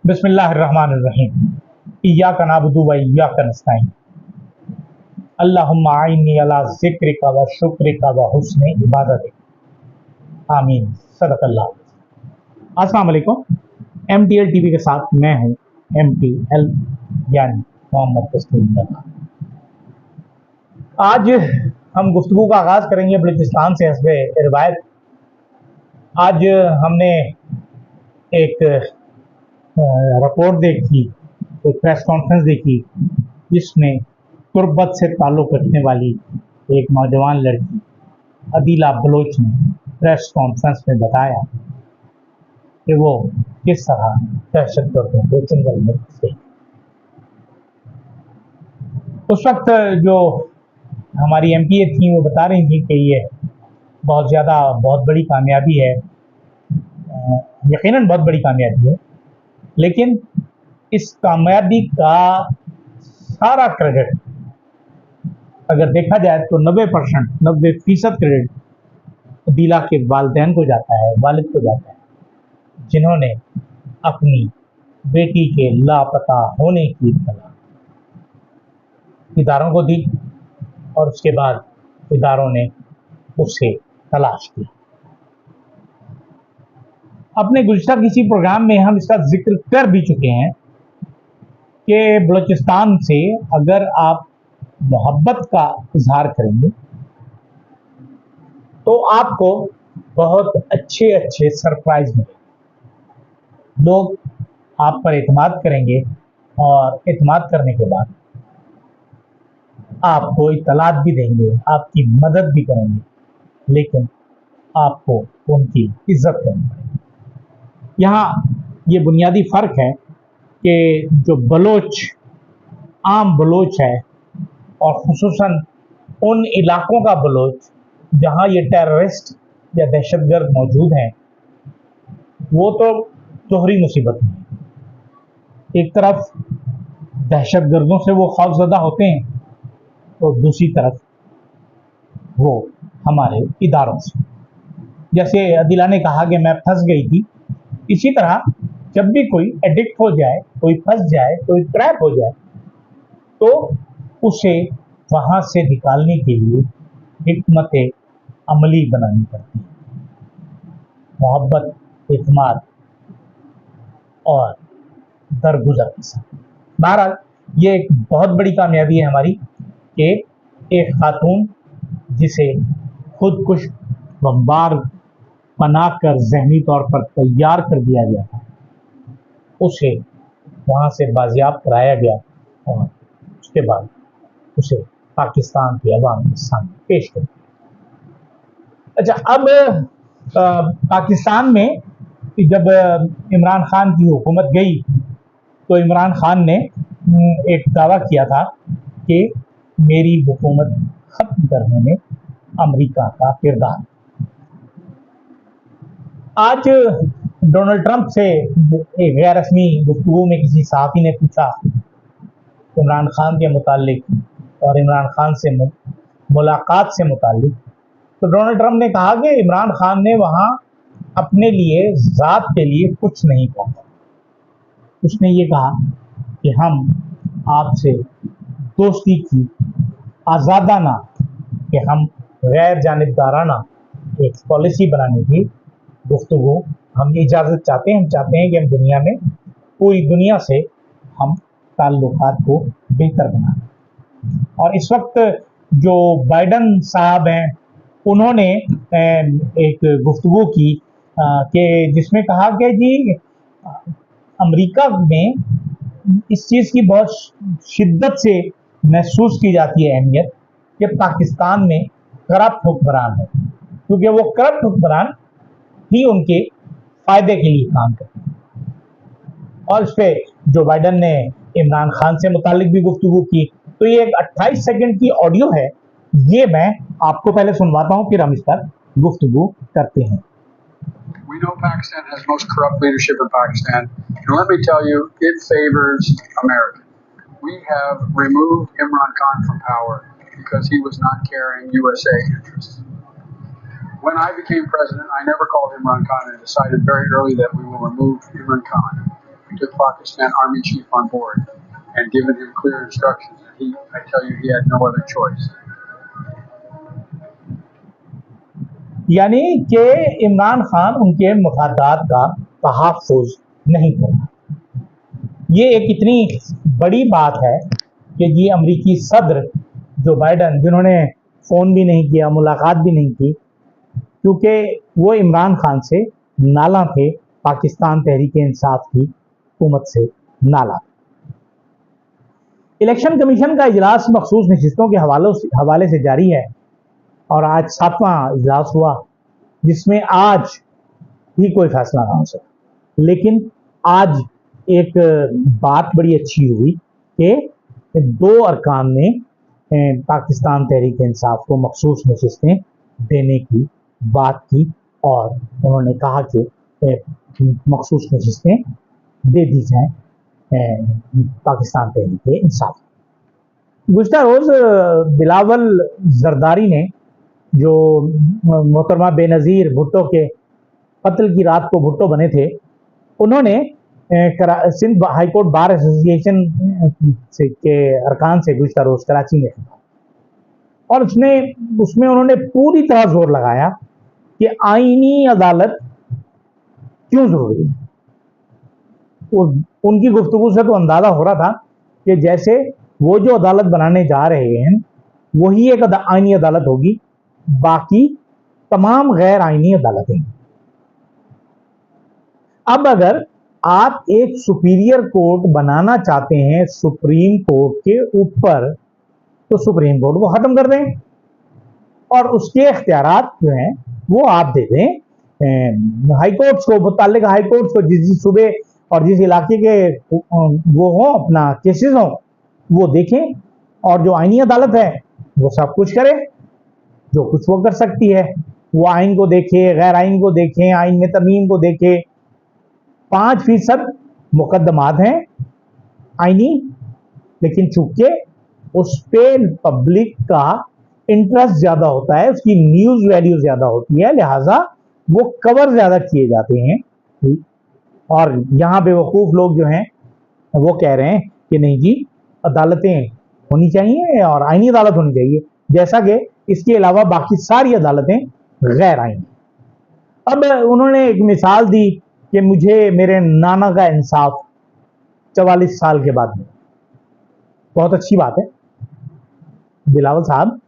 बिस्मिल्लाहिर्रहमानिर्रहीम। इय्याका नअबुदु व इय्याका नस्तईन। अल्लाहुम्मा अइन्नी अला ज़िक्रिका व शुक्रिका व हुस्नि इबादतिक। आमीन। सदक़ल्लाह। अस्सलाम वालेकुम। MTL टीवी के साथ मैं हूँ MTL यानी मोहम्मद तस्लीम। आज हम गुफ्तगू का आगाज़ करेंगे बलूचिस्तान से हस्बे रिवायत। आज हमने एक रिपोर्ट देखी, एक प्रेस कॉन्फ्रेंस देखी, जिसमें तुर्बत से ताल्लुक़ रखने वाली एक नौजवान लड़की अदीला बलोच ने प्रेस कॉन्फ्रेंस में बताया कि वो किस तरह दहशतगर्दों को जंगल में घुसे। उस वक्त जो हमारी MPA थी वो बता रही थी कि ये बहुत बड़ी कामयाबी है, यकीनन बहुत बड़ी कामयाबी है, लेकिन इस कामयाबी का सारा क्रेडिट अगर देखा जाए तो 90% क्रेडिट अदीला के वालिदैन को जाता है, वालिद को जाता है, जिन्होंने अपनी बेटी के लापता होने की इत्तला इदारों को दी और उसके बाद इदारों ने उसे तलाश किया। अपने गुज़िश्ता किसी प्रोग्राम में हम इसका जिक्र कर भी चुके हैं कि बलूचिस्तान से अगर आप मोहब्बत का इजहार करेंगे तो आपको बहुत अच्छे सरप्राइज मिलेंगे। लोग आप पर एतमाद करेंगे और एतमाद करने के बाद आपको इत्तलात भी देंगे, आपकी मदद भी करेंगे, लेकिन आपको उनकी इज्जत करनी पड़ेगी। यहाँ ये बुनियादी फ़र्क है कि जो बलोच आम बलोच है और ख़ुसूसन उन इलाक़ों का बलोच जहाँ ये टेररिस्ट या दहशतगर्द मौजूद हैं, वो तो दोहरी मुसीबत में है। एक तरफ दहशतगर्दों से वो खौफज़दा होते हैं और दूसरी तरफ वो हमारे इदारों से। जैसे अदीला ने कहा कि मैं फंस गई थी, इसी तरह जब भी कोई एडिक्ट हो जाए, कोई फंस जाए, कोई ट्रैप हो जाए, तो उसे वहाँ से निकालने के लिए हिकमत अमली बनानी पड़ती है, मोहब्बत, इत्मीनान और दरगुजर के साथ। बहरहाल ये एक बहुत बड़ी कामयाबी है हमारी कि एक खातून जिसे खुदकुश बम्बार बनाकर ज़हनी तौर पर तैयार कर दिया गया था, उसे वहाँ से बाजियाब कराया गया और उसके बाद उसे पाकिस्तान के अवाम के सामने पेश कर दिया। अच्छा, अब पाकिस्तान में जब इमरान खान की हुकूमत गई तो इमरान खान ने एक दावा किया था कि मेरी हुकूमत ख़त्म करने में अमेरिका का किरदार। आज डोनाल्ड ट्रंप से एक गैर रस्मी गुफ्तगू में किसी सहाफ़ी ने पूछा इमरान खान के मुताल्लिक और इमरान खान से मुलाकात से मुताल्लिक, तो डोनाल्ड ट्रंप ने कहा कि इमरान खान ने वहाँ अपने लिए, ज़ात के लिए कुछ नहीं कहा। उसने ये कहा कि हम आपसे दोस्ती की आज़ादाना, कि हम गैर जानिबदाराना एक पॉलिसी बनाने की गुफ्तगू हम इजाज़त चाहते हैं। हम चाहते हैं कि हम दुनिया में, पूरी दुनिया से हम ताल्लुकात को बेहतर बनाएं। और इस वक्त जो बाइडन साहब हैं, उन्होंने एक गुफ्तगू की कि जिसमें कहा कि जी अमेरिका में इस चीज़ की बहुत शिद्दत से महसूस की जाती है अहमियत कि पाकिस्तान में करप्ट हुक्मरान है, क्योंकि वो करप्ट हुक्मरान ही उनके फ़ायदे के लिए काम करते हैं। और इस पर जो बाइडन ने इमरान खान से मुतालिक भी गुफ्तगू की। तो ये एक 28 सेकंड की ऑडियो है, ये मैं आपको पहले सुनवाता हूँ, फिर हम इस पर गुफ्तगू करते हैं। We know Pakistan has most corrupt leadership in Pakistan, and let me tell you, it favors America. We have removed Imran Khan from power because he was not carrying USA interests. When I became president, I never called Imran Khan and decided very early that we will remove Imran Khan. took Pakistan Army Chief on board and given him clear instructions. And I tell you, he had no other choice. यानी कि इमरान खान उनके मफादात का तहफ़्फ़ुज़ नहीं करा। ये एक इतनी बड़ी बात है कि जी अमरीकी सदर जो बाइडन, जिन्होंने फ़ोन भी नहीं किया, मुलाकात भी नहीं की, क्योंकि वो इमरान खान से नाला थे, पाकिस्तान तहरीक इंसाफ की हुकूमत से नाला। इलेक्शन कमीशन का इजलास मखसूस नशिस्तों के हवाले से जारी है और आज 7वां इजलास हुआ, जिसमें आज ही कोई फैसला ना हो सका। लेकिन आज एक बात बड़ी अच्छी हुई कि 2 अरकान ने पाकिस्तान तहरीक इंसाफ को मखसूस नशिस्तें देने की बात की और उन्होंने कहा कि मखसूस नशिस्तें दे दी जाएं पाकिस्तान तहरीक इंसाफ। गुज़िश्ता रोज़ बिलावल जरदारी ने, जो मोहतरमा बेनज़ीर भुट्टो के कत्ल की रात को भुट्टो बने थे, उन्होंने सिंध हाईकोर्ट बार एसोसिएशन के अरकान से गुज़िश्ता रोज़ कराची में और उसमें उन्होंने पूरी तरह जोर लगाया कि आईनी अदालत क्यों ज़रूरी है। उनकी गुफ्तगू से तो अंदाज़ा हो रहा था कि जैसे वो जो अदालत बनाने जा रहे हैं वही एक आईनी अदालत होगी, बाकी तमाम गैर आईनी अदालतें। अब अगर आप एक सुपीरियर कोर्ट बनाना चाहते हैं सुप्रीम कोर्ट के ऊपर, तो सुप्रीम कोर्ट को ख़त्म कर दें और उसके इख्तियारात जो हैं वो आप दे दें हाई कोर्ट्स को, मुताल्लिक़ हाई कोर्ट्स को, जिस सूबे और जिस इलाके के वो हों, अपना केसेस हों, वो देखें और जो आईनी अदालत है वो सब कुछ करे, जो कुछ वो कर सकती है। वो आइन को देखे, गैर आइन को देखें, आइन में तरमीम को देखे। 5% मुकदमात हैं आईनी, लेकिन चूंकि उस पर पब्लिक का इंटरेस्ट ज़्यादा होता है, उसकी न्यूज़ वैल्यू ज़्यादा होती है, लिहाजा वो कवर ज़्यादा किए जाते हैं। और यहाँ बेवकूफ़ लोग जो हैं वो कह रहे हैं कि नहीं जी, अदालतें होनी चाहिए और आईनी अदालत होनी चाहिए, जैसा कि इसके अलावा बाकी सारी अदालतें गैर आईनी। अब उन्होंने एक मिसाल दी कि मुझे मेरे नाना का इंसाफ 44 साल के बाद मिला। बहुत अच्छी बात है। बिलावल साहब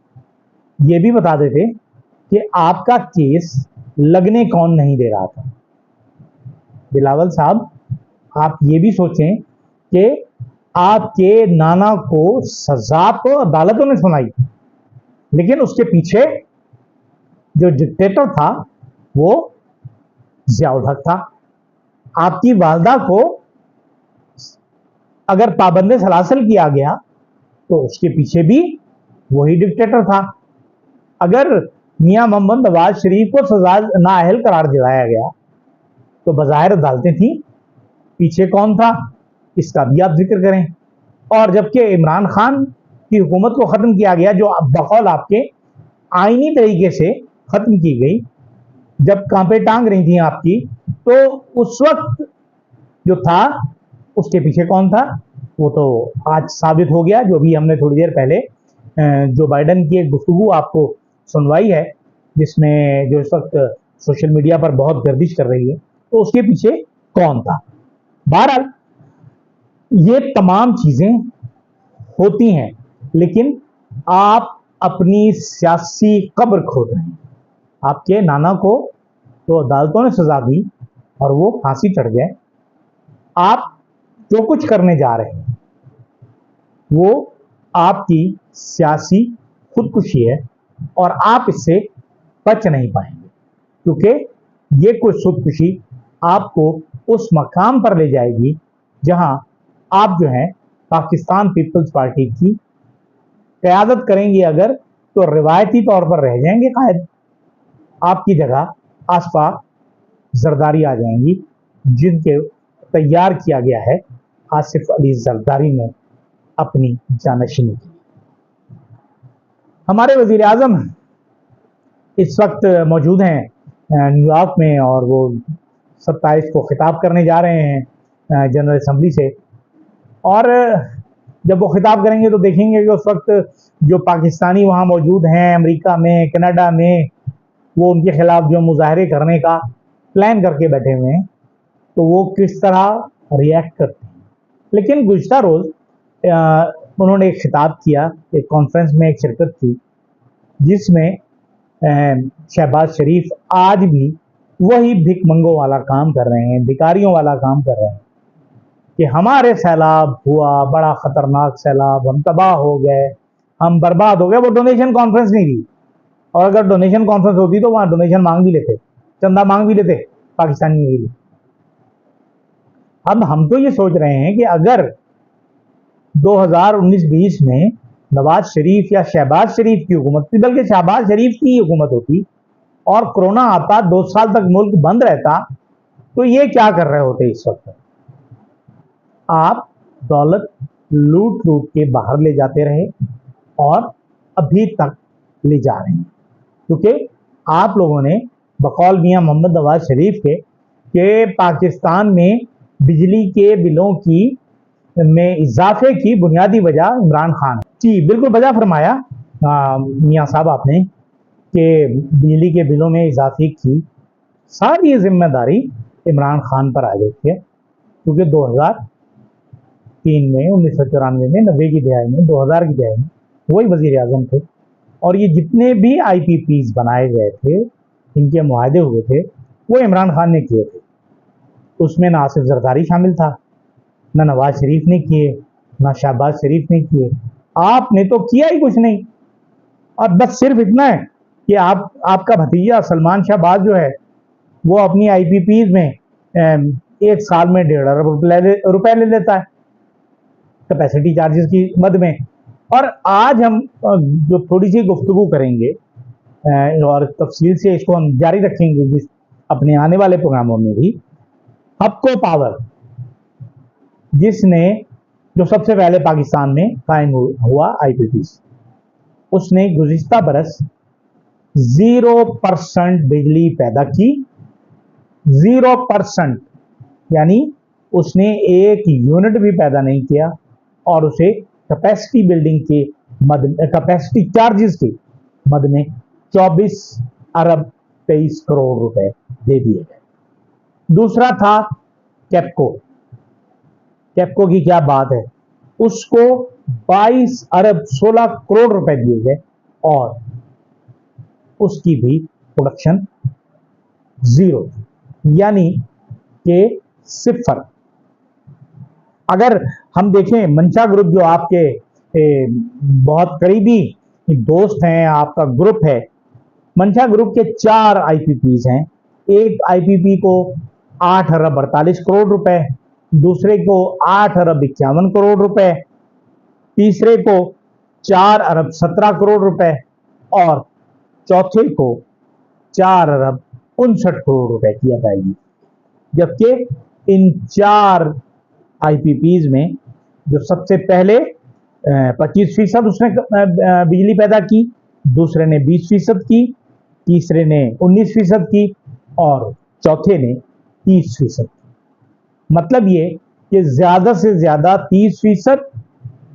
ये भी बता देते कि आपका केस लगने कौन नहीं दे रहा था। बिलावल साहब, आप ये भी सोचें कि आपके नाना को सजा तो अदालतों ने सुनाई, लेकिन उसके पीछे जो डिक्टेटर था वो ज़ियाउल हक था। आपकी वालदा को अगर पाबंद सलासल किया गया तो उसके पीछे भी वही डिक्टेटर था। अगर मियां मोहम्मद नवाज शरीफ को सजा नाअहल करार दिलाया गया तो बज़ाहिर अदालतें थी, पीछे कौन था इसका भी आप जिक्र करें। और जबकि इमरान खान की हुकूमत को ख़त्म किया गया, जो बकौल आपके आईनी तरीके से ख़त्म की गई, जब कांपे टांग रही थी आपकी, तो उस वक्त जो था उसके पीछे कौन था वो तो आज साबित हो गया। जो भी हमने थोड़ी देर पहले जो बाइडन की एक गुफ्तगू आपको सुनवाई है, जिसमें जो इस वक्त सोशल मीडिया पर बहुत गर्दिश कर रही है, तो उसके पीछे कौन था। बहरहाल ये तमाम चीज़ें होती हैं, लेकिन आप अपनी सियासी कब्र खोद रहे हैं। आपके नाना को तो अदालतों ने सजा दी और वो फांसी चढ़ गए। आप जो कुछ करने जा रहे हैं वो आपकी सियासी खुदकुशी है और आप इससे बच नहीं पाएंगे, क्योंकि ये कुछ खुदकुशी आपको उस मकाम पर ले जाएगी जहां आप जो है पाकिस्तान पीपल्स पार्टी की क़यादत करेंगे अगर, तो रिवायती तौर पर रह जाएंगे कायद। आपकी जगह आसपा जरदारी आ जाएंगी, जिनके तैयार किया गया है आसिफ अली जरदारी ने अपनी जानशीनी की। हमारे वज़ीर आज़म इस वक्त मौजूद हैं न्यूयॉर्क में और वो 27 को खिताब करने जा रहे हैं जनरल असम्बली से, और जब वो खिताब करेंगे तो देखेंगे कि उस वक्त जो पाकिस्तानी वहाँ मौजूद हैं अमेरिका में, कनाडा में, वो उनके खिलाफ जो मुजाहरे करने का प्लान करके बैठे हुए हैं, तो वो किस तरह रिएक्ट करते हैं। लेकिन गुज़िश्ता रोज़ उन्होंने एक खिताब किया, एक कॉन्फ्रेंस में एक शिरकत की, जिसमें शहबाज शरीफ आज भी वही भिखमंगों वाला काम कर रहे हैं, भिखारियों वाला काम कर रहे हैं कि हमारे सैलाब हुआ, बड़ा ख़तरनाक सैलाब, हम तबाह हो गए, हम बर्बाद हो गए। वो डोनेशन कॉन्फ्रेंस नहीं थी, और अगर डोनेशन कॉन्फ्रेंस होती तो वहाँ डोनेशन मांग भी लेते, चंदा मांग भी लेते पाकिस्तानी मिल। अब हम तो ये सोच रहे हैं कि अगर 2019-20 में नवाज शरीफ या शहबाज शरीफ की हुकूमत थी, बल्कि शहबाज शरीफ की हुकूमत होती और कोरोना आता, 2 साल तक मुल्क बंद रहता, तो ये क्या कर रहे होते इस वक्त। आप दौलत लूट लूट के बाहर ले जाते रहे और अभी तक ले जा रहे हैं, क्योंकि आप लोगों ने बकौल मियां मोहम्मद नवाज शरीफ के पाकिस्तान में बिजली के बिलों की में इजाफे की बुनियादी वजह इमरान खान है। जी बिल्कुल वजह फरमाया मियां साहब आपने कि बिजली के बिलों में इजाफे की सारी जिम्मेदारी इमरान खान पर आ जाती है, क्योंकि 2003 में, 1994 में, 90 की दहाई में, 2000 की दहाई में वही वजीर आजम थे, और ये जितने भी IPPs बनाए गए थे, इनके मुआहदे हुए थे, वो इमरान खान ने किए थे। उसमें ना आसिफ जरदारी शामिल था, ना नवाज शरीफ ने किए, ना शहबाज शरीफ ने किए। आपने तो किया ही कुछ नहीं, और बस सिर्फ इतना है कि आपका भतीजा सलमान शहबाज जो है वो अपनी IPPs में एक साल में 1.5 अरब रुपए ले लेता है कैपेसिटी चार्जेस की मद में। और आज हम जो थोड़ी सी गुफ्तगू करेंगे और तफसील से इसको हम जारी रखेंगे अपने आने वाले प्रोग्रामों में भी। हबको पावर, जिसने जो सबसे पहले पाकिस्तान में कायम हुआ IPPs, उसने गुज़िश्ता बरस 0% बिजली पैदा की, 0%, यानी उसने एक यूनिट भी पैदा नहीं किया, और उसे कैपेसिटी बिल्डिंग के मद, कैपेसिटी चार्जेस के मद में 24 अरब 23 करोड़ रुपए दे दिए गए। दूसरा था कैपको। कैपको की क्या बात है, उसको 22 अरब 16 करोड़ रुपए दिए गए, और उसकी भी प्रोडक्शन 0, यानी कि 0। अगर हम देखें मंशा ग्रुप, जो आपके बहुत करीबी दोस्त हैं, आपका ग्रुप है, मंशा ग्रुप के 4 IPPs हैं। एक IPP को 8 अरब 48 करोड़ रुपए, दूसरे को 8 अरब 51 करोड़ रुपए, तीसरे को 4 अरब 17 करोड़ रुपए, और चौथे को 4 अरब 59 करोड़ रुपए की अदायगी। जबकि इन 4 IPPs में जो सबसे पहले 25% उसने बिजली पैदा की, दूसरे ने 20% की, तीसरे ने 19% की, और चौथे ने 30% की। मतलब ये कि ज़्यादा से ज़्यादा 30%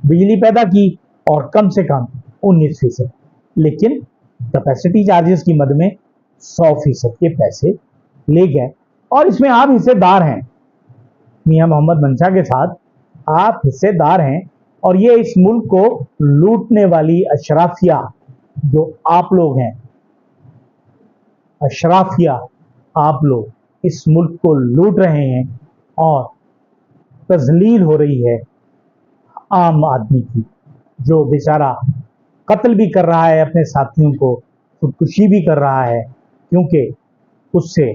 बिजली पैदा की और कम से कम 19%, लेकिन कैपेसिटी चार्जेस की मद में 100% के पैसे ले गए। और इसमें आप हिस्सेदार हैं, मियां मोहम्मद मंशा के साथ आप हिस्सेदार हैं, और ये इस मुल्क को लूटने वाली अशराफिया जो आप लोग हैं, अशराफिया आप लोग इस मुल्क को लूट रहे हैं, और तजलील हो रही है आम आदमी की, जो बेचारा कत्ल भी कर रहा है अपने साथियों को, खुदकुशी भी कर रहा है, क्योंकि उससे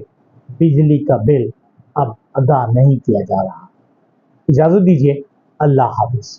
बिजली का बिल अब अदा नहीं किया जा रहा। इजाज़त दीजिए, अल्लाह हाफ़िज़।